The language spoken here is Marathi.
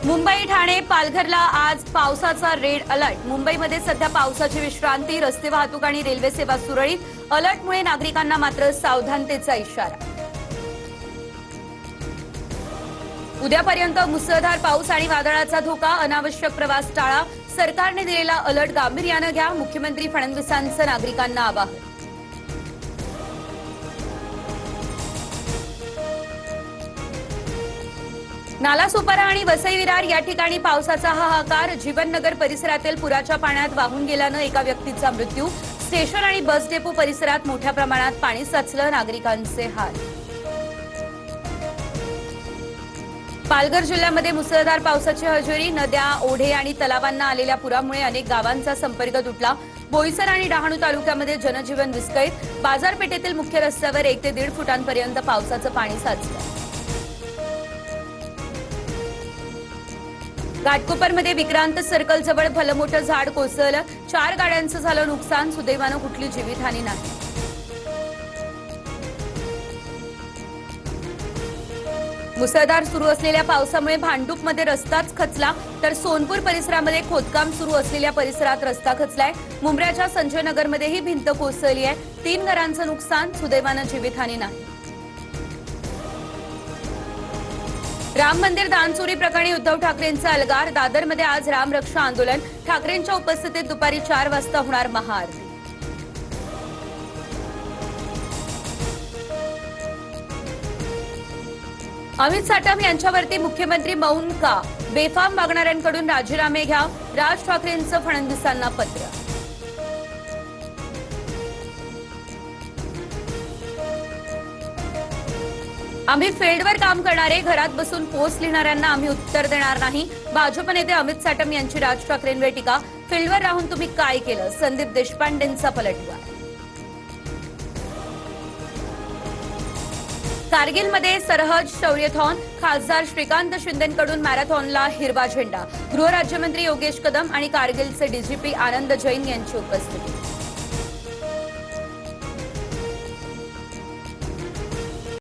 मुंबई, ठाणे, पालघरला आज पावसाचा रेड अलर्ट। मुंबईमध्ये सध्या पावसाची विश्रांती, रस्ते वाहतूक आणि रेल्वे सेवा सुरळीत। अलर्टमुळे नागरिकांना मात्र सावधानतेचा इशारा। उद्यापर्यंत मुसळधार पाऊस आणि वादळाचा धोका, अनावश्यक प्रवास टाळा। सरकारने दिलेला अलर्ट गांभीर्याने घ्या, मुख्यमंत्री फडणवीसांचं नागरिकांना आवाहन। नालासोपारा आणि वसई विरार या ठिकाणी पावसाचा हाहाकार। जीवननगर परिसरातील पुराच्या पाण्यात वाहून गेल्यानं एका व्यक्तीचा मृत्यू। स्टेशन आणि बस डेपो परिसरात मोठ्या प्रमाणात पाणी साचलं, नागरिकांचे हाल। पालघर जिल्ह्यामध्ये मुसळधार पावसाची हजेरी। नद्या, ओढे आणि तलावांना आलेल्या पुरामुळे अनेक गावांचा संपर्क तुटला। बोईसर आणि डहाणू तालुक्यामध्ये जनजीवन विस्कळीत। बाजारपेठेतील मुख्य रस्त्यावर 1 ते 1.5 फुटांपर्यंत पावसाचं पाणी साचलं। घाटकोपरमध्ये विक्रांत सर्कल जवळ भलं मोठं झाड कोसळलं। 4 गाड्यांचं झालं नुकसान, सुदैवानं कुठली जीवितहानी नाही। मुसळधार सुरू असलेल्या पावसामुळे भांडूपमध्ये रस्ताच खचला, तर सोनपूर परिसरामध्ये खोदकाम सुरू असलेल्या परिसरात रस्ता खचलाय। मुंब्र्याच्या संजय नगरमध्येही भिंत कोसळली आहे। 3 घरांचं नुकसान, सुदैवानं जीवितहानी नाही। राम मंदिर दानचोरी प्रकरणी उद्धव ठाकरेंचा अलगार। दादरमध्ये आज रामरक्षा आंदोलन। ठाकरेंच्या उपस्थितीत दुपारी 4 वाजता होणार महाआरती। अमित साटम यांच्यावरती मुख्यमंत्री मौन का? बेफाम वागणाऱ्यांकडून राजीनामे घ्या, राज ठाकरेंचं फडणवीसांना पत्र। आम्ही फील्डवर काम करणारे, घरात बसून पोस्ट लिहिणाऱ्यांना आम्ही उत्तर देणार नाही। भाजप नेते अमित साटम यांची राज ठाकरेंवर टीका। फील्डवर राहून तुम्ही काय केलं? संदीप देशपांडेंचा पलटवार। कारगिलमध्ये सरहद शौर्यथॉन। खासदार श्रीकांत शिंदेंकडून मॅरेथॉनला हिरवा झेंडा। गृहराज्यमंत्री योगेश कदम आणि कारगिलचे डीजीपी आनंद जैन यांची उपस्थिती।